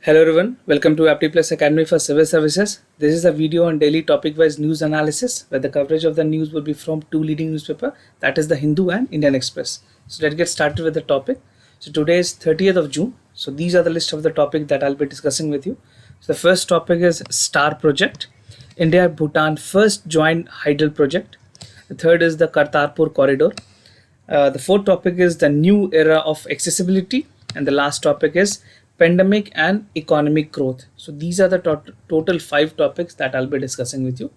Hello everyone, welcome to Apti Plus Academy for Civil Services. This is a video on daily topic-wise news analysis where the coverage of the news will be from two leading newspapers, that is the Hindu and Indian Express. So let's get started with the topic. So today is 30th of June. So these are the list of the topic that I'll be discussing with you. So the first topic is STAR project. India and Bhutan first joint hydel project. The third is the Kartarpur corridor. The fourth topic is the new era of accessibility, and the last topic is pandemic and economic growth. So these are the total 5 topics that I'll be discussing with you.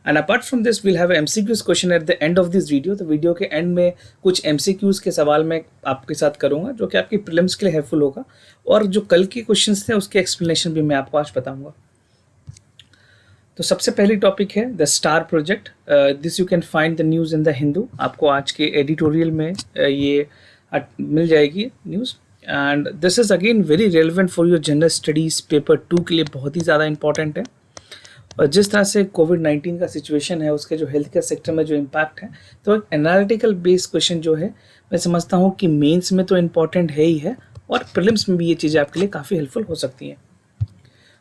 And apart from this, we'll have a MCQs question at the end of this video. तो video के and में कुछ MCQs के सवाल मैं आपके साथ करूंगा जो कि आपकी प्रीलिम्स के लिए हेल्पफुल होगा, और जो कल के क्वेश्चंस थे उसके एक्सप्लेनेशन भी मैं आपको आज बताऊंगा. तो सबसे पहली टॉपिक है the star project. This you can find the news in the Hindu. आपको आज के एडिटोरियल में ये मिल जाएगी news. And this is again very relevant for your general studies paper 2 के लिए बहुत ही ज़्यादा इंपॉर्टेंट है. और जिस तरह से कोविड-19 का सिचुएशन है, उसके जो हेल्थ केयर सेक्टर में जो इम्पैक्ट है, तो एक एनालिटिकल बेस्ड क्वेश्चन जो है मैं समझता हूँ कि मेंस में तो इम्पॉर्टेंट है ही है, और प्रीलिम्स में भी ये चीज़ें आपके लिए काफ़ी हेल्पफुल हो सकती हैं.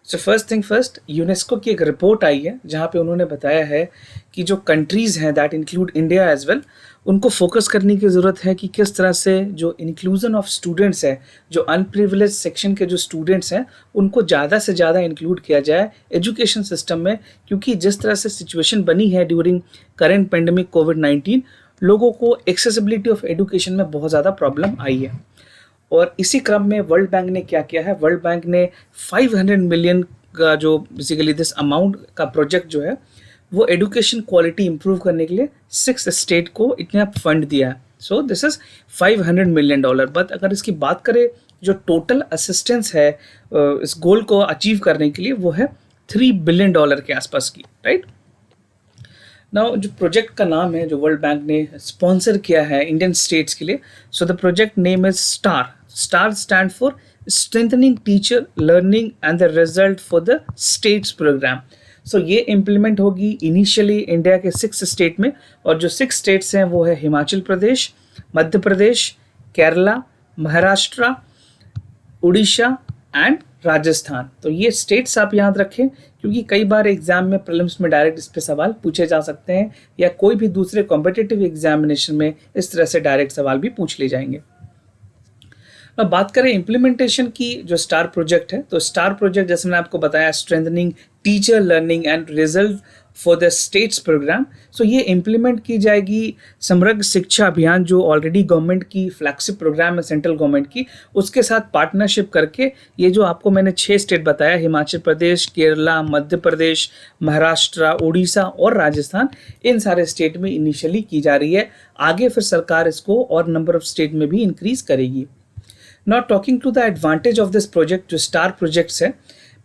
So first thing first, UNESCO की एक रिपोर्ट आई है जहाँ पे उन्होंने बताया है कि जो कंट्रीज़ हैं that include India as well, उनको फोकस करने की ज़रूरत है कि किस तरह से जो इंक्लूजन ऑफ स्टूडेंट्स है, जो अनप्रिविलेज सेक्शन के जो स्टूडेंट्स हैं, उनको ज़्यादा से ज़्यादा इंक्लूड किया जाए एजुकेशन सिस्टम में. क्योंकि जिस तरह से सिचुएशन बनी है ड्यूरिंग करेंट पेंडेमिक कोविड-19, लोगों को एक्सेसिबिलिटी ऑफ एजुकेशन में बहुत ज़्यादा प्रॉब्लम आई है. और इसी क्रम में वर्ल्ड बैंक ने क्या किया है, वर्ल्ड बैंक ने 500 मिलियन का जो बेसिकली दिस अमाउंट का प्रोजेक्ट जो है वो एजुकेशन क्वालिटी इंप्रूव करने के लिए 6 स्टेट को इतना फंड दिया है. So this is $500 million. But अगर इसकी बात करें जो टोटल असिस्टेंस है इस गोल को अचीव करने के लिए, वो है $3 बिलियन के आसपास की, राइट. नाउ जो प्रोजेक्ट का नाम है जो वर्ल्ड बैंक ने स्पॉन्सर किया है इंडियन स्टेट्स के लिए, so the project name is star. Star stand for strengthening teacher learning and the result for the states program. So ये इम्प्लीमेंट होगी इनिशियली इंडिया के 6 स्टेट में, और जो 6 स्टेट्स हैं वो है हिमाचल प्रदेश, मध्य प्रदेश, केरला, महाराष्ट्र, उड़ीसा एंड राजस्थान. तो ये स्टेट्स आप याद रखें, क्योंकि कई बार एग्जाम में प्रीलिम्स में डायरेक्ट इस पे सवाल पूछे जा सकते हैं, या कोई भी दूसरे कॉम्पिटिटिव एग्जामिनेशन में इस तरह से डायरेक्ट सवाल भी पूछ लिए जाएंगे. अब बात करें इम्प्लीमेंटेशन की जो स्टार प्रोजेक्ट है, तो स्टार प्रोजेक्ट जैसे मैंने आपको बताया strengthening teacher learning and result for the states program. So ये इम्प्लीमेंट की जाएगी समग्र शिक्षा अभियान जो ऑलरेडी गवर्नमेंट की फ्लैगशिप प्रोग्राम है सेंट्रल गवर्नमेंट की, उसके साथ पार्टनरशिप करके. ये जो आपको मैंने 6 स्टेट बताया, हिमाचल प्रदेश, केरला, मध्य प्रदेश, महाराष्ट्र, उड़ीसा और राजस्थान, इन सारे स्टेट में इनिशियली की जा रही है. आगे फिर सरकार इसको और नंबर ऑफ स्टेट में भी इंक्रीज करेगी. Now talking to the advantage of this project, जो स्टार प्रोजेक्ट्स है,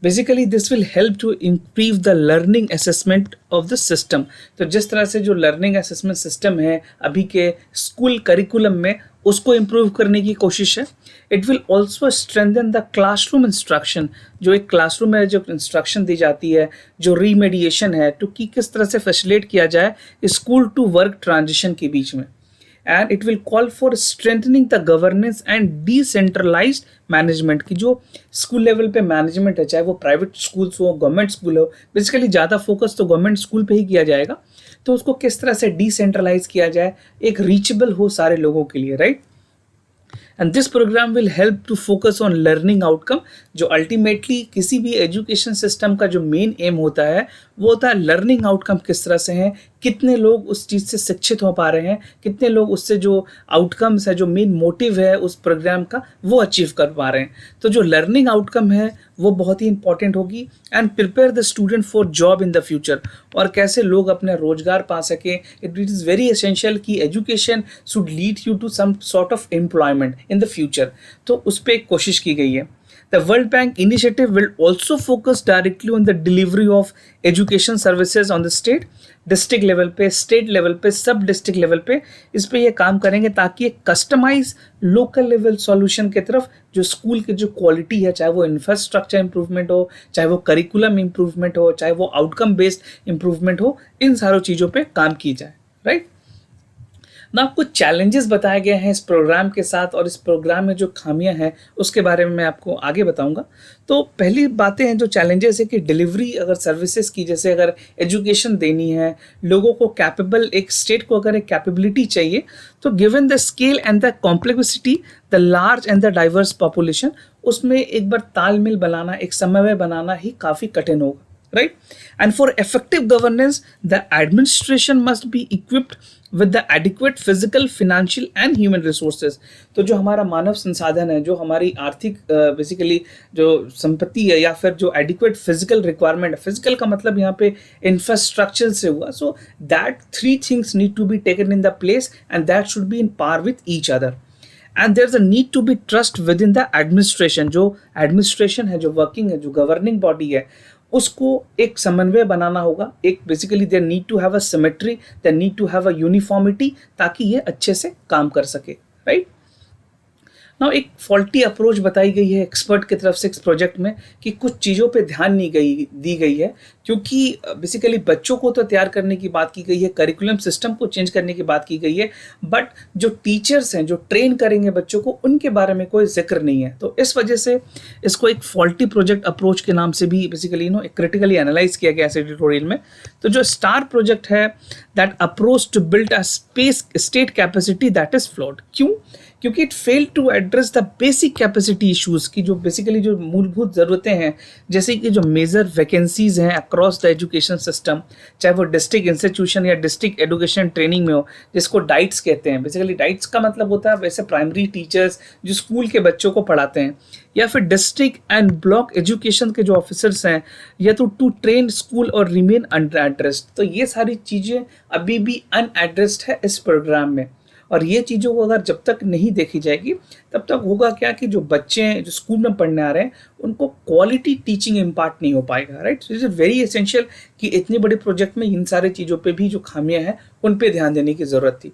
basically this will help to improve the learning assessment of the system. तो जिस तरह से जो लर्निंग असेसमेंट सिस्टम है अभी के स्कूल करिकुलम में, उसको इम्प्रूव करने की कोशिश है. It will also strengthen the classroom instruction. जो एक क्लासरूम में जो इंस्ट्रक्शन दी जाती है, जो रीमेडिएशन है, तो कि किस तरह से फैसिलिटेट किया जाए स्कूल टू वर्क ट्रांजिशन के बीच में. And it will call for strengthening the governance and decentralized management. की जो स्कूल लेवल पे मैनेजमेंट है, चाहे वो प्राइवेट स्कूल्स हो, गवर्नमेंट स्कूल हो, बेसिकली ज़्यादा फोकस तो गवर्नमेंट स्कूल पे ही किया जाएगा. तो उसको किस तरह से डिसेंट्रलाइज किया जाए, एक रीचेबल हो सारे लोगों के लिए, right. And this program will help to focus on learning outcome, जो अल्टीमेटली किसी भी एजुकेशन सिस्टम का जो मेन एम होता है वो होता है लर्निंग आउटकम किस तरह से हैं, कितने लोग उस चीज़ से शिक्षित हो पा रहे हैं, कितने लोग उससे जो आउटकम्स है, जो मेन मोटिव है उस प्रोग्राम का, वो अचीव कर पा रहे हैं. तो जो लर्निंग आउटकम है वो बहुत ही इंपॉर्टेंट होगी. And prepare the student for job in the future, और कैसे लोग अपना रोजगार पा सकें. इट इज़ वेरी एसेंशियल कि education should lead you to some sort of employment in the future. तो उस पर एक कोशिश की गई है. The World Bank initiative will also focus directly on the delivery of education services on the state, district level पे, state level पे, सब डिस्ट्रिक्ट लेवल पे इस पे ये काम करेंगे, ताकि एक कस्टमाइज लोकल लेवल सॉल्यूशन की तरफ जो स्कूल की जो क्वालिटी है, चाहे वो इंफ्रास्ट्रक्चर इंप्रूवमेंट हो, चाहे वो करिकुलम इंप्रूवमेंट हो, चाहे वो आउटकम बेस्ड इंप्रूवमेंट हो, इन सारों चीज़ों पे काम की जाए, राइट. ना आपको चैलेंजेस बताए गए हैं इस प्रोग्राम के साथ, और इस प्रोग्राम में जो खामियां हैं उसके बारे में मैं आपको आगे बताऊंगा। तो पहली बातें हैं जो चैलेंजेस है कि डिलीवरी अगर सर्विसेज की, जैसे अगर एजुकेशन देनी है लोगों को, कैपेबल एक स्टेट को अगर एक कैपेबिलिटी चाहिए, तो given the scale and the complexity, the large and the diverse population, उसमें एक बार तालमेल बनाना, एक समन्वय बनाना ही काफ़ी कठिन होगा, right? And for effective governance, the administration must be equipped with the adequate physical, financial and human resources. तो जो हमारा मानव संसाधन है, जो हमारी आर्थिक बेसिकली जो संपत्ति है, या फिर जो एडिक्वेट फिजिकल रिक्वायरमेंट है, फिजिकल का मतलब यहाँ पे इंफ्रास्ट्रक्चर से हुआ, so that three things need to be taken in the place and that should be in par with each other. And there is a need to be trust within the administration, जो administration है, जो working है, जो governing body है, उसको एक समन्वय बनाना होगा। एक basically there need to have a symmetry, there need to have a uniformity, ताकि ये अच्छे से काम कर सके, राइट। नाउ एक फॉल्टी अप्रोच बताई गई है एक्सपर्ट की तरफ से इस प्रोजेक्ट में, कि कुछ चीज़ों पे ध्यान नहीं दी गई है, क्योंकि बेसिकली बच्चों को तो तैयार करने की बात की गई है, करिकुलम सिस्टम को चेंज करने की बात की गई है, बट जो टीचर्स हैं जो ट्रेन करेंगे बच्चों को, उनके बारे में कोई जिक्र नहीं है। तो इस वजह से इसको एक फॉल्टी प्रोजेक्ट अप्रोच के नाम से भी बेसिकली क्रिटिकली एनालाइज किया गया एडिटोरियल में। तो जो स्टार प्रोजेक्ट है, that approach to build a space state capacity, that is flawed. क्यों? क्योंकि it fail to address the basic capacity issues की, जो बेसिकली जो मूलभूत ज़रूरतें हैं, जैसे कि जो मेजर वैकेंसीज हैं अक्रॉस द एजुकेशन सिस्टम, चाहे वो डिस्ट्रिक्ट इंस्टीट्यूशन या डिस्ट्रिक्ट एजुकेशन ट्रेनिंग में हो, जिसको डाइट्स कहते हैं। बेसिकली डाइट्स का मतलब होता है वैसे प्राइमरी टीचर्स जो स्कूल के बच्चों को पढ़ाते हैं, या फिर डिस्ट्रिक्ट एंड ब्लॉक एजुकेशन के जो ऑफिसर्स हैं, या तो टू ट्रेन स्कूल और रिमेन अनएड्रेस्ड। तो ये सारी चीज़ें अभी भी अनएड्रेस्ड है इस प्रोग्राम में, और ये चीज़ों को अगर जब तक नहीं देखी जाएगी तब तक होगा क्या कि जो बच्चे जो स्कूल में पढ़ने आ रहे हैं उनको क्वालिटी टीचिंग इम्पार्ट नहीं हो पाएगा, right. So it is very essential कि इतने बड़े प्रोजेक्ट में इन सारे चीज़ों पे भी जो खामियां हैं उन पे ध्यान देने की ज़रूरत थी।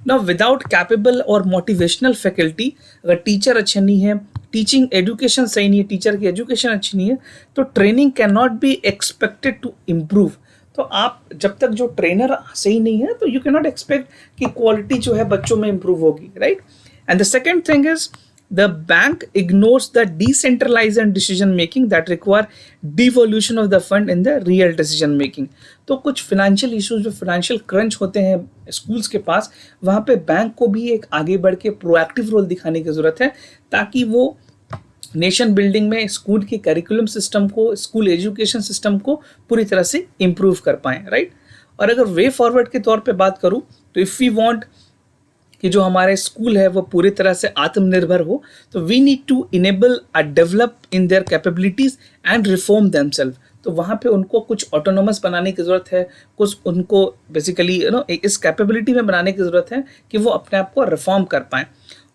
नाउ विदाउट कैपेबल और मोटिवेशनल फैकल्टी, अगर टीचर अच्छे नहीं है, टीचिंग एजुकेशन सही नहीं है, टीचर की एजुकेशन अच्छी नहीं है, तो training can not be expected to improve. तो आप जब तक जो ट्रेनर सही नहीं है, तो यू कैन नॉट एक्सपेक्ट कि क्वालिटी जो है बच्चों में इम्प्रूव होगी, right. And the second thing is the bank ignores the decentralise and decision making that require devolution of the fund in the real decision making. तो कुछ financial issues, जो financial crunch होते हैं स्कूल्स के पास, वहाँ पे bank को भी एक आगे बढ़ के प्रोएक्टिव रोल दिखाने की ज़रूरत है, ताकि वो नेशन बिल्डिंग में स्कूल की करिकुलम सिस्टम को, स्कूल एजुकेशन सिस्टम को पूरी तरह से इम्प्रूव कर पाएँ, राइट। और अगर वे फॉरवर्ड के तौर पे बात करूँ, तो इफ़ वी वांट कि जो हमारे स्कूल है वो पूरी तरह से आत्मनिर्भर हो, तो we need to enable a develop in their capabilities and reform themselves. तो वहाँ पे उनको कुछ ऑटोनोमस बनाने की ज़रूरत है, कुछ उनको बेसिकली इस कैपेबिलिटी में बनाने की ज़रूरत है कि वो अपने आप को रिफॉर्म कर पाएँ।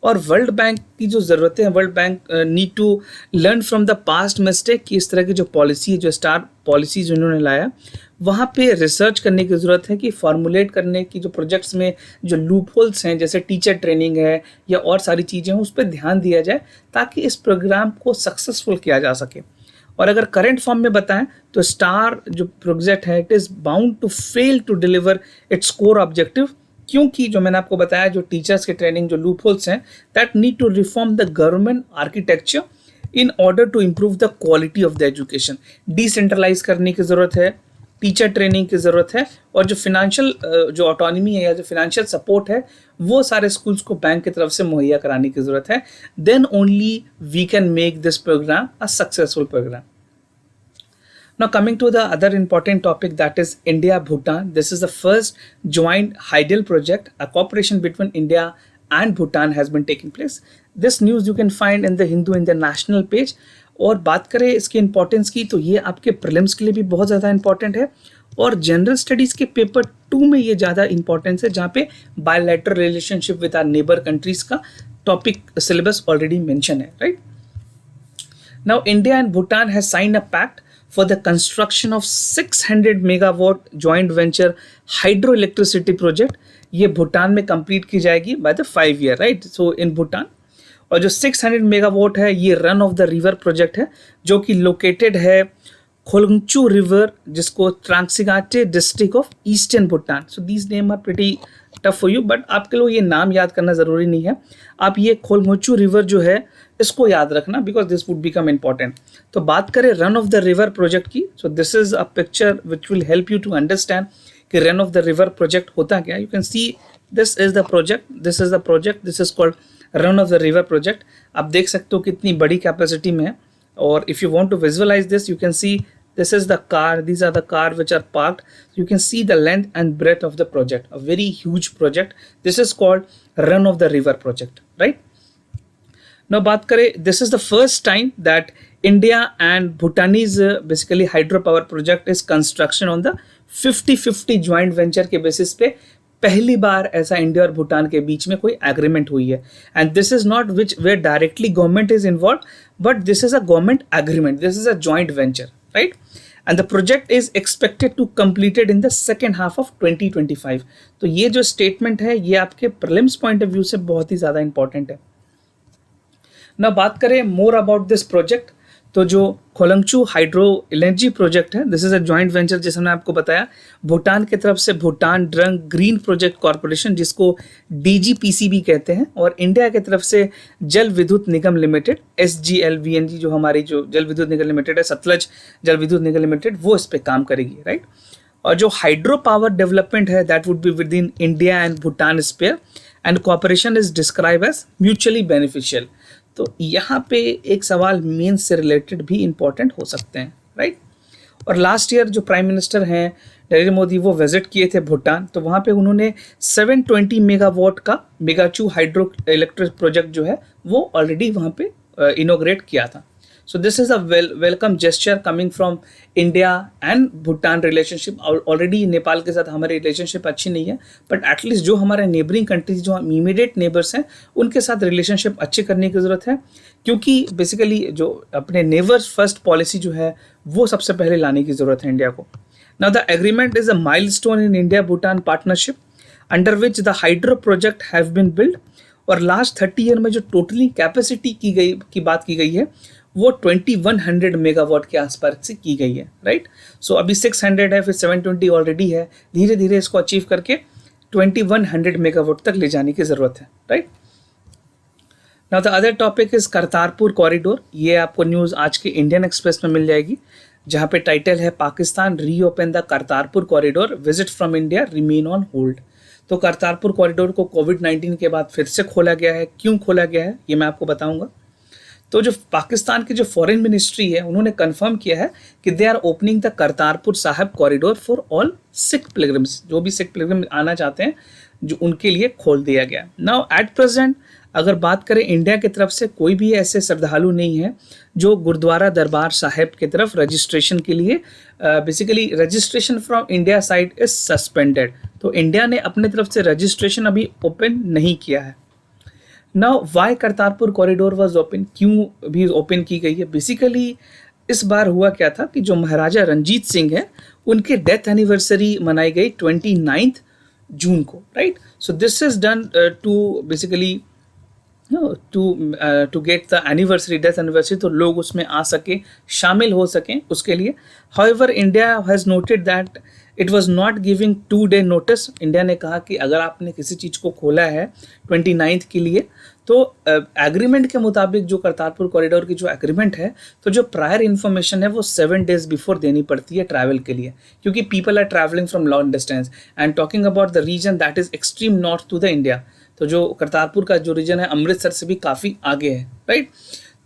और वर्ल्ड बैंक की जो ज़रूरतें हैं, world bank need to learn from the past mistake, कि इस तरह की जो पॉलिसी है, जो स्टार पॉलिसीज उन्होंने लाया, वहाँ पे रिसर्च करने की ज़रूरत है, कि फॉर्मुलेट करने की जो प्रोजेक्ट्स में जो लूप होल्स हैं, जैसे टीचर ट्रेनिंग है या और सारी चीज़ें हैं, उस पर ध्यान दिया जाए ताकि इस प्रोग्राम को सक्सेसफुल किया जा सके। और अगर करंट फॉर्म में बताएं तो स्टार जो प्रोजेक्ट है, it is bound to fail to deliver its core objective, क्योंकि जो मैंने आपको बताया, जो टीचर्स के ट्रेनिंग जो लूप होल्स हैं, that need to reform the government architecture in order to improve the quality of the education. Decentralise करने की ज़रूरत है, टीचर ट्रेनिंग की ज़रूरत है, और जो फिनेंशियल जो ऑटोनॉमी है या जो फिनेंशियल सपोर्ट है, वो सारे स्कूल्स को बैंक की तरफ से मुहैया कराने की ज़रूरत है। Then only we can make this programme a successful programme. Now coming to the other important topic, that is India-Bhutan. This is the first joint HIDEL project. A cooperation between India and Bhutan has been taking place. This news you can find in the Hindu in the national page. और बात करें इसकी importance की, तो ये आपके prelims के लिए भी बहुत ज़्यादा इंपॉर्टेंट है, और जनरल स्टडीज़ के पेपर 2 में ये ज़्यादा इंपॉर्टेंस है, जहाँ पे bilateral relationship with our neighbour countries का टॉपिक सिलेबस ऑलरेडी मेंशन है, right. Now India and Bhutan has signed a pact for the construction of 600 megawatt joint venture hydroelectricity project. ये भूटान में कंप्लीट की जाएगी by the 5 year, right? So in Bhutan, और जो 600 megawatt है, ये run of the river project है, जो कि लोकेटेड है खोलंगचू रिवर, जिसको ट्रांगसिगाटे district of eastern Bhutan. So these name are pretty tough for you, but आपके लिए ये नाम याद करना ज़रूरी नहीं है. आप ये खोलमुच्चू रिवर जो है इसको याद रखना, because this would become important. तो बात करें run of the river project की, so this is a picture which will help you to understand कि run of the river project होता क्या. You can see this is the project, this is called run of the river project. आप देख सकते हो कितनी बड़ी capacity में है. और if you want to visualise this, you can see this is the car, these are the car which are parked. You can see the length and breadth of the project, a very huge project. This is called run of the river project, right? Now baat kare, this is the first time that India and Bhutanese basically hydropower project is construction on the 50-50 joint venture के basis पे पहली बार ऐसा India और भूटान के बीच में कोई agreement हुई है. And this is not which where directly government is involve, but this is a government agreement, this is a joint venture, right? And the project is expected to completed in the second half of 2025. तो ये जो statement है ये आपके prelims point of view से बहुत ही ज़्यादा important है. ना बात करें मोर अबाउट दिस प्रोजेक्ट, तो जो खोलंगचू हाइड्रो एनर्जी प्रोजेक्ट है, this is a joint venture जैसे मैंने आपको बताया. भूटान की तरफ से Bhutan drug green project corporation, जिसको DGPCB कहते हैं, और इंडिया की तरफ से जल विद्युत निगम लिमिटेड SGLVNG, जो हमारी जो जल विद्युत निगम लिमिटेड है, सतलज जल विद्युत निगम लिमिटेड, वो इस पे काम करेगी, राइट. और जो हाइड्रो पावर डेवलपमेंट है that would be within India and Bhutan spare, and cooperation is describe as mutually beneficial. तो यहाँ पे एक सवाल मेन से रिलेटेड भी इंपॉर्टेंट हो सकते हैं, राइट. और लास्ट ईयर जो प्राइम मिनिस्टर हैं नरेंद्र मोदी, वो विजिट किए थे भूटान, तो वहाँ पे उन्होंने 720 मेगावाट का मेगाचू हाइड्रो इलेक्ट्रिक प्रोजेक्ट जो है वो ऑलरेडी वहाँ पे इनोग्रेट किया था. सो this is a welcome gesture coming from India and Bhutan relationship. Already Nepal के साथ हमारी रिलेशनशिप अच्छी नहीं है, बट एटलीस्ट जो हमारे नेबरिंग कंट्रीज, जो इमीडिएट नेबर्स हैं, उनके साथ रिलेशनशिप अच्छे करने की ज़रूरत है, क्योंकि बेसिकली जो अपने नेबर्स फर्स्ट पॉलिसी जो है वो सबसे पहले लाने की ज़रूरत है इंडिया को. Now the agreement is a milestone in India Bhutan partnership under which the hydro project have been build. और लास्ट 30 ईयर में जो टोटली कैपेसिटी की बात की गई है वो 2100 मेगावाट के आसपास से की गई है, राइट. सो अभी 600 है, फिर 720 ऑलरेडी है, धीरे धीरे इसको अचीव करके 2100 मेगावाट तक ले जाने की ज़रूरत है, right. Now the other topic is Kartarpur corridor. ये आपको न्यूज़ आज के इंडियन एक्सप्रेस में मिल जाएगी, जहाँ पे टाइटल है Pakistan reopen the Kartarpur corridor, visit from India remain on hold. तो करतारपुर कॉरिडोर को कोविड-19 के बाद फिर से खोला गया है. क्यों खोला गया है ये मैं आपको बताऊंगा. तो जो पाकिस्तान की जो फॉरेन मिनिस्ट्री है, उन्होंने कंफर्म किया है कि they are opening the Kartarpur Sahib corridor for all Sikh pilgrims. जो भी सिख पिलग्रिम आना चाहते हैं, जो उनके लिए खोल दिया गया. नाउ एट प्रेजेंट अगर बात करें, इंडिया की तरफ से कोई भी ऐसे श्रद्धालु नहीं है जो गुरुद्वारा दरबार साहिब की तरफ रजिस्ट्रेशन के लिए, basically registration from India side is suspended. तो इंडिया ने अपने तरफ से रजिस्ट्रेशन अभी ओपन नहीं किया है. Now why Kartarpur corridor was open, क्यों भी ओपन की गई है. बेसिकली इस बार हुआ क्या था कि जो महाराजा रंजीत सिंह है, उनके डेथ एनिवर्सरी मनाई गई 29 जून को, right. So this is done to basically to get the anniversary, death anniversary, तो लोग उसमें आ सके, शामिल हो सकें उसके लिए. However India has noted that it was not giving 2 day notice. India ने कहा कि अगर आपने किसी चीज़ को खोला है 29 के लिए, तो एग्रीमेंट के मुताबिक जो करतारपुर कॉरिडोर की जो एग्रीमेंट है, तो जो प्रायर इन्फॉर्मेशन है वो 7 डेज बिफोर देनी पड़ती है ट्रैवल के लिए, क्योंकि people are travelling from long distance and talking about the region that is extreme north to the India. तो जो करतारपुर का जो रीजन है अमृतसर से भी काफ़ी आगे है, राइट.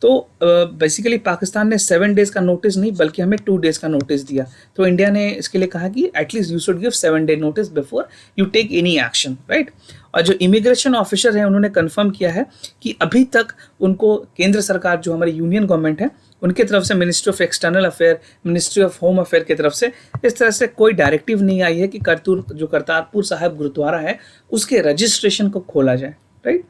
तो बेसिकली पाकिस्तान ने 7 डेज़ का नोटिस नहीं बल्कि हमें 2 डेज़ का नोटिस दिया. तो इंडिया ने इसके लिए कहा कि at least you should give 7 day notice before you take any action, right. और जो इमिग्रेशन ऑफिसर है उन्होंने कंफर्म किया है कि अभी तक उनको केंद्र सरकार, जो हमारी यूनियन गवर्नमेंट है, उनकी तरफ से ministry of external affair, ministry of home affair की तरफ से इस तरह से कोई डायरेक्टिव नहीं आई है कि करतारपुर साहिब गुरुद्वारा है उसके रजिस्ट्रेशन को खोला जाए, right.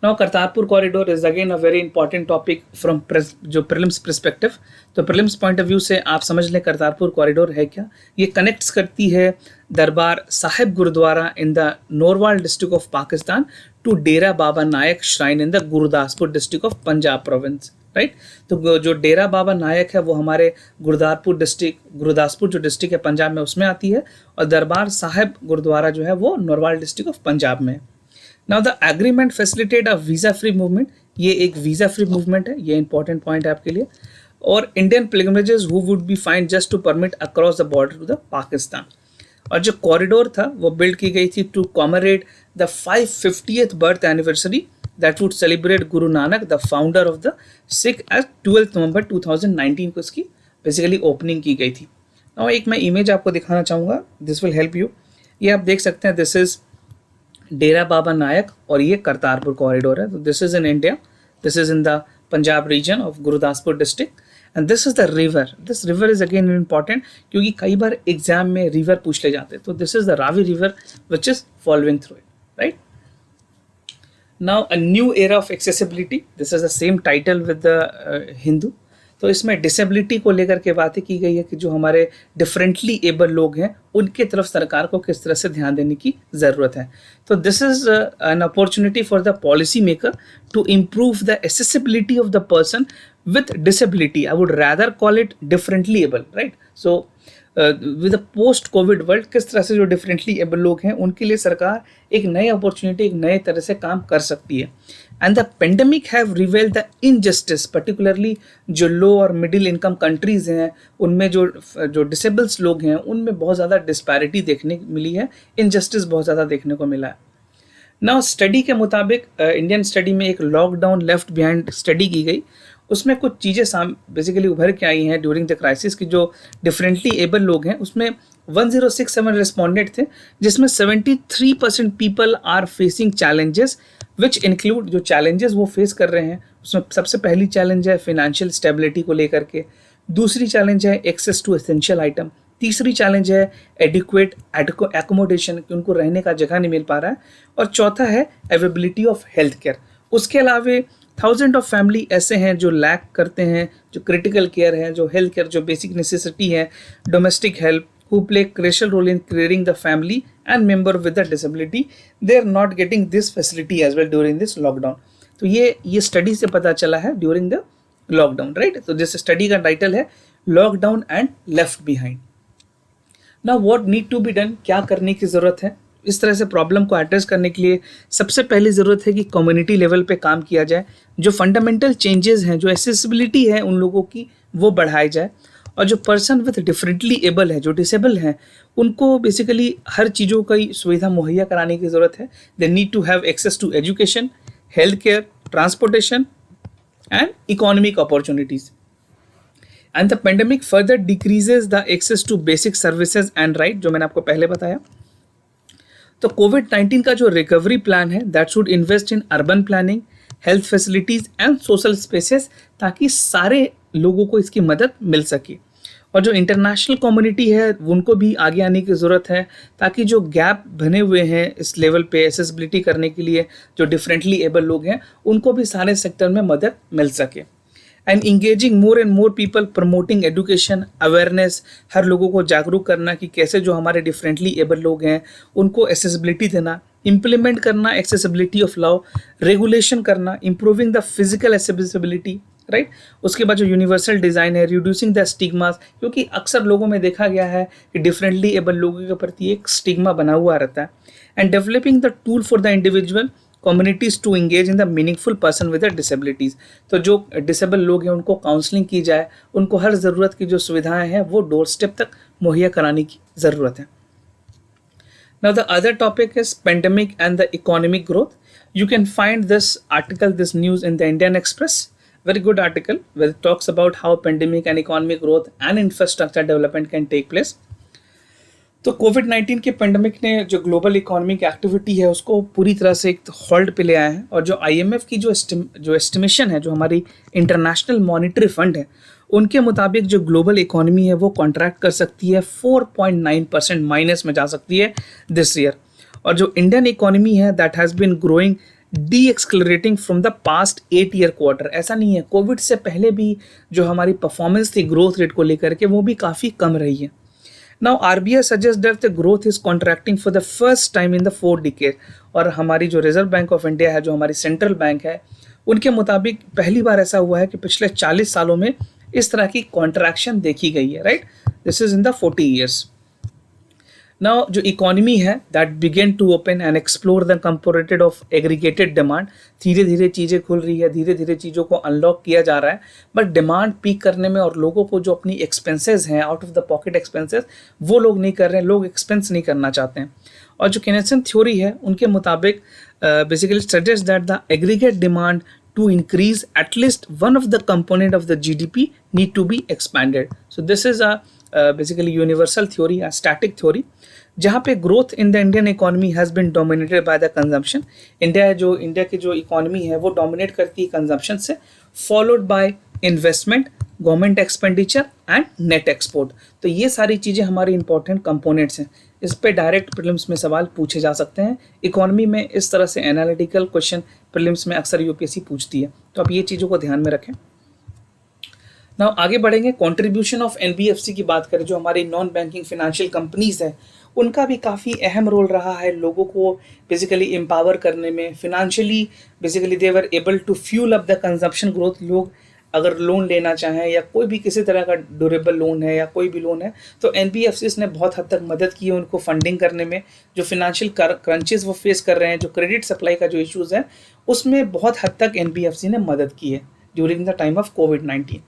Now Kartarpur corridor is again a very important topic from जो प्रीलिम्स पर्सपेक्टिव. तो प्रीलिम्स पॉइंट ऑफ व्यू से आप समझ लें करतारपुर कॉरिडोर है क्या. ये कनेक्ट्स करती है Darbar Sahib gurdwara in the Narowal district of Pakistan to Dera Baba Nanak shrine in the Gurdaspur district of Punjab province, right. तो जो डेरा बाबा नायक है वो हमारे गुरदासपुर जो डिस्ट्रिक्ट है पंजाब में उसमें आती है, और दरबार साहिब गुरुद्वारा जो है वो नरवाल डिस्ट्रिक्ट ऑफ पंजाब में है। Now the agreement facilitate a visa free movement, ये एक वीज़ा फ्री मूवमेंट है, ये इंपॉर्टेंट पॉइंट है आपके लिए। और Indian pilgrimages who would be find just to permit across the border to the Pakistan. और जो कॉरिडोर था वो बिल्ड की गई थी to commemorate the 550th birth anniversary that would celebrate Guru Nanak the founder of the Sikh as 12 नवंबर 2019 को इसकी बेसिकली ओपनिंग की गई थी। नाउ एक मैं इमेज आपको दिखाना चाहूँगा, दिस विल हेल्प यू। ये आप देख सकते हैं, दिस इज डेरा बाबा नायक और ये करतारपुर कॉरिडोर है। तो this is in India, this is in the Punjab region of Gurdaspur district and this is the river. This river is again important क्योंकि कई बार एग्जाम में रिवर पूछ ले जाते हैं। तो this is the Ravi river which is following through it, right. Now a new era of accessibility, this is the same title with the Hindu. तो इसमें डिसेबिलिटी को लेकर के बातें की गई है कि जो हमारे डिफरेंटली एबल लोग हैं उनके तरफ सरकार को किस तरह से ध्यान देने की ज़रूरत है। तो this is an opportunity for the policy maker to improve the accessibility of the person with disability. I would rather call it differently abled, right. So with the post COVID world किस तरह से जो differently able लोग हैं उनके लिए सरकार एक नई अपॉर्चुनिटी, एक नए तरह से काम कर सकती है। And the pandemic have revelled the injustice, particularly जो लो और मिडिल इनकम कंट्रीज हैं उनमें जो डिसेबल्स लोग हैं उनमें बहुत ज़्यादा डिस्पैरिटी देखने मिली है, इनजस्टिस बहुत ज़्यादा देखने को मिला है। नाउ स्टडी के मुताबिक इंडियन स्टडी में एक लॉकडाउन लेफ्ट बिहाइंड स्टडी की गई, उसमें कुछ चीज़ें बेसिकली उभर के आई हैं ड्यूरिंग द क्राइसिस की। जो डिफरेंटली एबल लोग हैं उसमें 1067 रिस्पॉन्डेंट थे, जिसमें 73% people are facing challenges which include, जो चैलेंजेस वो फेस कर रहे हैं उसमें सबसे पहली चैलेंज है फिनेंशियल स्टेबिलिटी को लेकर के, दूसरी चैलेंज है एक्सेस टू एसेंशियल आइटम, तीसरी चैलेंज है एडिक्वेट एकोमोडेशन कि उनको रहने का जगह नहीं मिल पा रहा है, और चौथा है अवेलेबिलिटी ऑफ हेल्थ केयर। उसके अलावा 1000 ऑफ फैमिली ऐसे हैं जो लैक करते हैं, जो क्रिटिकल केयर है, जो हेल्थ केयर, जो बेसिक नेसेसिटी है, domestic help, who play crucial role in creating the family and member with the disability, they are not getting this facility as well during this lockdown. तो ये study से पता चला है during the lockdown, right? तो जिस study का title है lockdown and left behind. Now what need to be done, क्या करने की ज़रूरत है इस तरह से प्रॉब्लम को एड्रेस करने के लिए? सबसे पहली ज़रूरत है कि कम्युनिटी लेवल पे काम किया जाए, जो फंडामेंटल चेंजेस हैं, जो एसेसिबिलिटी है उन लोगों की वो बढ़ाई जाए, और जो पर्सन विथ डिफरेंटली एबल है, जो डिसेबल हैं, उनको बेसिकली हर चीज़ों की सुविधा मुहैया कराने की ज़रूरत है। They need to have access to education, health care, transportation and economic opportunities. And the pandemic further decreases the access to basic services and right, जो मैंने आपको पहले बताया। तो कोविड-19 का जो रिकवरी प्लान है that should invest in urban planning, health facilities and social spaces, ताकि सारे लोगों को इसकी मदद मिल सके। और जो इंटरनेशनल कम्युनिटी है उनको भी आगे आने की ज़रूरत है, ताकि जो गैप बने हुए हैं इस लेवल पे एसेसिबिलिटी करने के लिए, जो डिफरेंटली एबल लोग हैं उनको भी सारे सेक्टर में मदद मिल सके। And engaging more and more people, promoting education awareness, हर लोगों को जागरूक करना कि कैसे जो हमारे डिफरेंटली एबल लोग हैं उनको एसेसिबिलिटी देना, इम्प्लीमेंट करना एक्सेसिबिलिटी ऑफ लॉ, रेगुलेशन करना, improving the physical accessibility, right. उसके बाद जो यूनिवर्सल डिज़ाइन है, रिड्यूसिंग द स्टिग्मास, क्योंकि अक्सर लोगों में देखा गया है कि डिफरेंटली एबल लोगों के प्रति एक स्टिग्मा बना हुआ रहता है। And developing the tool for the individual communities to engage in the meaningful person with the disabilities. तो जो डिसेबल लोग हैं उनको काउंसलिंग की जाए, उनको हर ज़रूरत की जो सुविधाएं हैं वो डोर स्टेप तक मुहैया कराने की ज़रूरत है। Now the other topic is pandemic and the economic growth. You can find this article, this news in the Indian Express. Very good article where it talks about how pandemic and economic growth and infrastructure development can take place. तो कोविड-19 के pandemic ने जो global economic activity है उसको पूरी तरह से एक होल्ड पे ले आया है, और जो IMF की जो एस्टिमेशन है, जो हमारी इंटरनेशनल मॉनिटरी फंड है, उनके मुताबिक जो ग्लोबल इकोनॉमी है वो कॉन्ट्रैक्ट कर सकती है, 4.9% माइनस में जा सकती है दिस ईयर। और जो इंडियन इकोनॉमी है that has been growing decelerating from the past 8 year quarter. ऐसा नहीं है, कोविड से पहले भी जो हमारी परफॉर्मेंस थी ग्रोथ रेट को लेकर के वो भी काफ़ी कम रही है। Now RBI suggest that the growth is contracting for the first time in the 4 decade. और हमारी जो रिजर्व बैंक ऑफ इंडिया है, जो हमारी सेंट्रल बैंक है, उनके मुताबिक पहली बार ऐसा हुआ है कि पिछले 40 सालों में इस तरह की कॉन्ट्रैक्शन देखी गई है, right. This is in the 40 years. Now जो इकोनॉमी है that began to open and explore the component of aggregated demand, धीरे धीरे चीज़ें खुल रही है, धीरे धीरे चीज़ों को अनलॉक किया जा रहा है, बट डिमांड पीक करने में और लोगों को जो अपनी एक्सपेंसेस हैं, out of the pocket expenses, वो लोग नहीं कर रहे हैं, लोग एक्सपेंस नहीं करना चाहते हैं। और जो केनेसन थ्योरी है उनके मुताबिक basically suggest that the aggregate demand to increase at least one of the component of the GDP need to be expanded. So this is a basically universal theory, a static theory, जहाँ पे growth in the Indian economy has been dominated by the consumption. India की जो economy है वो dominate करती है consumption से, followed by investment, government expenditure and net export. तो ये सारी चीज़ें हमारी इंपॉर्टेंट कंपोनेंट्स हैं। इस पे डायरेक्ट प्रीलिम्स में सवाल पूछे जा सकते हैं। इकोनॉमी में इस तरह से एनालिटिकल क्वेश्चन प्रीलिम्स में अक्सर यूपीएससी पूछती है, तो आप ये चीज़ों को ध्यान में रखें। नाउ आगे बढ़ेंगे, कंट्रीब्यूशन ऑफ एनबीएफसी की बात करें, जो हमारी नॉन बैंकिंग फाइनेंशियल कंपनीज है, उनका भी काफ़ी अहम रोल रहा है लोगों को बेसिकली एम्पावर करने में। Financially basically they were able to fuel up the consumption growth. लोग अगर लोन लेना चाहें या कोई भी किसी तरह का ड्यूरेबल लोन है या कोई भी लोन है, तो एनबीएफसीज ने बहुत हद तक मदद की है उनको फंडिंग करने में। जो फिनेंशियल क्रंचेस वो फेस कर रहे हैं, जो क्रेडिट सप्लाई का जो इश्यूज़ है, उसमें बहुत हद तक एनबीएफसी ने मदद की है ड्यूरिंग द टाइम ऑफ कोविड-19।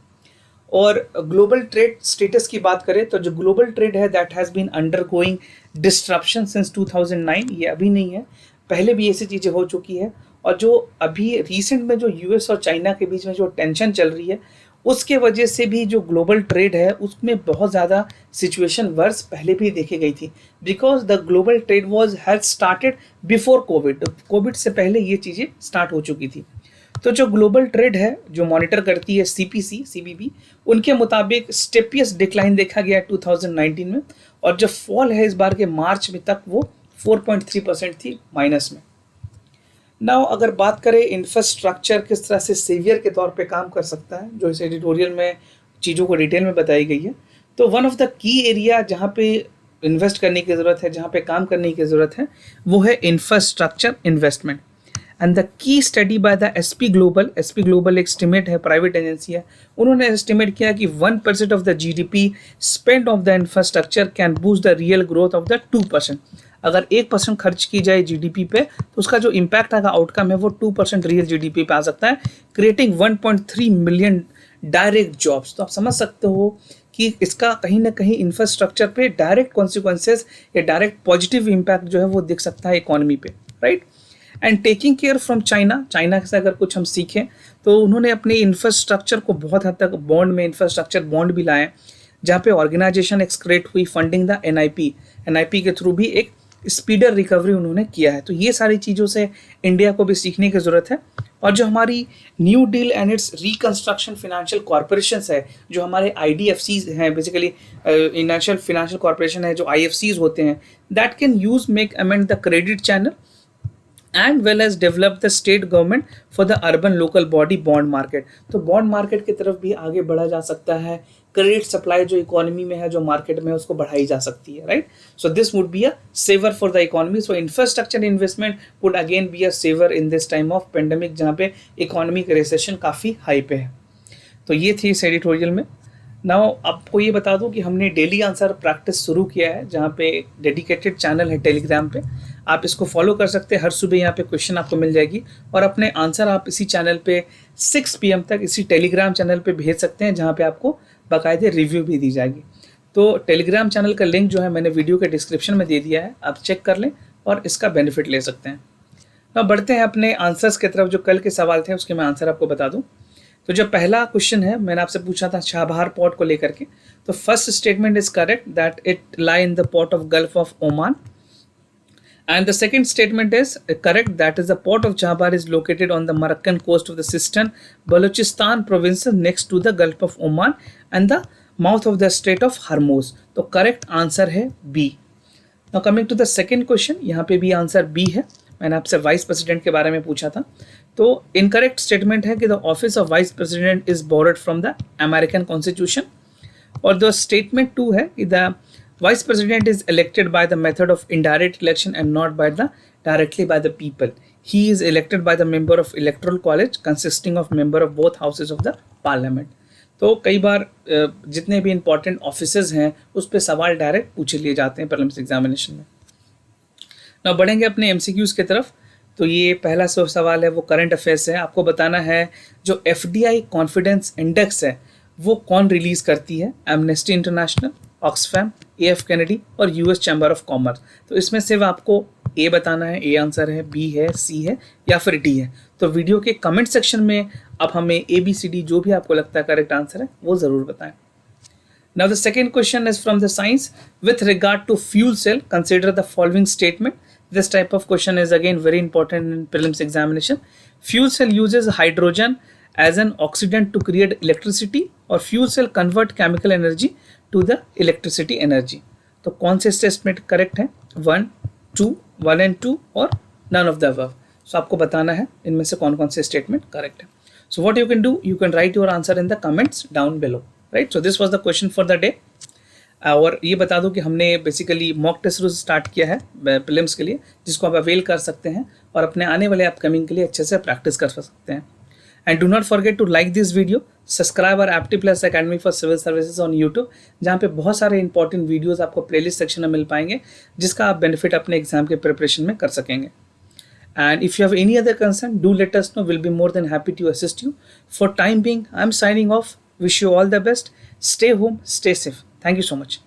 और ग्लोबल ट्रेड स्टेटस की बात करें तो जो ग्लोबल ट्रेड है that has been undergoing disruption since 2009, ये अभी नहीं है, पहले भी ऐसी चीज़ें हो चुकी है। और जो अभी रिसेंट में जो यूएस और चाइना के बीच में जो टेंशन चल रही है, उसके वजह से भी जो ग्लोबल ट्रेड है उसमें बहुत ज़्यादा सिचुएशन वर्स पहले भी देखी गई थी, because the global trade was has started before Covid. Covid से पहले ये चीज़ें स्टार्ट हो चुकी थी। तो जो ग्लोबल ट्रेड है जो मॉनिटर करती है सीबीबी, उनके मुताबिक स्टेपियस डिक्लाइन देखा गया 2019 में, और जो फॉल है इस बार के मार्च में तक वो 4.3% थी माइनस में। नाउ अगर बात करें इंफ्रास्ट्रक्चर किस तरह से सेवियर के तौर पे काम कर सकता है, जो इस एडिटोरियल में चीज़ों को डिटेल में बताई गई है, तो one of the key area जहाँ पे इन्वेस्ट करने की ज़रूरत है, जहाँ पे काम करने की ज़रूरत है, वो है infrastructure investment. And the key study by the SP global एक एस्टिमेट है, प्राइवेट एजेंसी है, उन्होंने एस्टिमेट किया कि 1% of the GDP spend of the infrastructure can boost the real growth of the 2%। अगर 1% खर्च की जाए जीडीपी पे, तो उसका जो इम्पैक्ट आएगा, आउटकम है, वो 2% रियल जीडीपी पे आ सकता है, क्रिएटिंग 1.3 मिलियन डायरेक्ट जॉब्स। तो आप समझ सकते हो कि इसका कहीं ना कहीं इंफ्रास्ट्रक्चर पे डायरेक्ट कॉन्सिक्वेंसेस या डायरेक्ट पॉजिटिव इम्पैक्ट जो है वो दिख सकता है इकोनॉमी पे, right. And taking care from China से अगर कुछ हम सीखें तो उन्होंने अपने इंफ्रास्ट्रक्चर को बहुत हद तक बॉन्ड में इंफ्रास्ट्रक्चर बॉन्ड भी लाए, जहाँ पे ऑर्गेनाइजेशन एक्सक्रेट हुई फंडिंग द एनआईपी के थ्रू भी एक स्पीडर रिकवरी उन्होंने किया है। तो ये सारी चीज़ों से इंडिया को भी सीखने की ज़रूरत है। और जो हमारी new deal and it's reconstruction financial corporations है, जो हमारे आईडीएफसीज हैं, बेसिकली इंटरनेशनल फाइनेंशियल कॉर्पोरेशन है, जो आईएफसीज होते हैं, that can use make amend the credit channel and well as develop the state government for the urban local body bond market. तो bond market की तरफ भी आगे बढ़ा जा सकता है, क्रेडिट सप्लाई जो इकोनॉमी में है, जो मार्केट में है, उसको बढ़ाई जा सकती है, right. So this would be a saviour for the economy. So infrastructure investment would again be a saviour in this time of pandemic, जहाँ पे इकोनॉमिक रिसेशन काफ़ी हाई पे है। तो ये थी इस एडिटोरियल में। नाउ आपको ये बता दूं कि हमने डेली आंसर प्रैक्टिस शुरू किया है, जहाँ पे डेडिकेटेड चैनल है टेलीग्राम पे, आप इसको फॉलो कर सकते हैं। हर सुबह यहाँ पे क्वेश्चन आपको मिल जाएगी और अपने आंसर आप इसी चैनल पे 6 PM तक इसी टेलीग्राम चैनल पे भेज सकते हैं, जहाँ पे आपको बाकायदे रिव्यू भी दी जाएगी। तो टेलीग्राम चैनल का लिंक जो है मैंने वीडियो के डिस्क्रिप्शन में दे दिया है, आप चेक कर लें और इसका बेनिफिट ले सकते हैं। अब बढ़ते हैं अपने आंसर्स की तरफ। जो कल के सवाल थे उसके मैं आंसर आपको बता दूं। तो जो पहला क्वेश्चन है, मैंने आपसे पूछा था चाबहार पोर्ट को लेकर के, तो first statement is correct that it lie in the port of gulf of Oman, and the second statement is correct, that is the port of Chabahar is located on the Moroccan coast of the Sistan Balochistan province next to the Gulf of Oman and the mouth of the Strait of Hormuz। तो correct answer है B। Now coming to the second question, यहाँ पे भी answer B है। मैंने आपसे vice president के बारे में पूछा था, तो इनकरेक्ट स्टेटमेंट है कि the office of vice president is borrowed from the American constitution. और द स्टेटमेंट 2 है कि the vice president is elected by the method of indirect election and not by the directly by the people. he is elected by the member of electoral college consisting of member of both houses of the parliament. तो कई बार जितने भी important officers हैं उस पर सवाल direct पूछ लिए जाते हैं प्रीलिम्स एग्जामिनेशन में. ना बढ़ेंगे अपने एमसीक्यूज की तरफ. तो ये पहला सवाल है वो करंट अफेयर्स है. आपको बताना है जो एफडीआई कॉन्फिडेंस इंडेक्स है वो कौन रिलीज करती है? Amnesty International, Oxfam, AF Kennedy और यूएस चैम्बर ऑफ कॉमर्स. तो इसमें सिर्फ आपको ए बताना है, ए आंसर है, बी है, सी है या फिर डी है. तो वीडियो के कमेंट सेक्शन में आप हमें ए बी सी डी जो भी आपको लगता है करेक्ट आंसर है वो ज़रूर बताएं. Now the second question is from the science. With regard to fuel cell, consider the following statement. This type of question is again very important in prelims examination. Fuel cell uses hydrogen as an oxidant to create electricity, or fuel cell convert chemical energy to the electricity energy. तो कौन से statement correct है? 1 and 2 और none of the above. So आपको बताना है इनमें से कौन कौन से स्टेटमेंट करेक्ट है. So what you can do, you can write your answer in the comments down below. Right. So this was the question for the day. और ये बता दूं कि हमने बेसिकली मॉक टेस्ट रोज स्टार्ट किया है प्रीलिम्स के लिए, जिसको आप अवेल कर सकते हैं और अपने आने वाले अपकमिंग के लिए अच्छे से प्रैक्टिस कर सकते हैं. And do not forget to like this video, subscribe our Apti Plus Academy for civil services on YouTube, जहाँ पे बहुत सारे इंपॉर्टेंट वीडियोज़ आपको प्लेलिस्ट सेक्शन में मिल पाएंगे जिसका आप बेनिफिट अपने एग्जाम के प्रिपरेशन में कर सकेंगे. And if you have any other concern, do let us know. We'll be more than happy to assist you. For time being, I'm signing off. Wish you all the best. Stay home, stay safe. Thank you so much.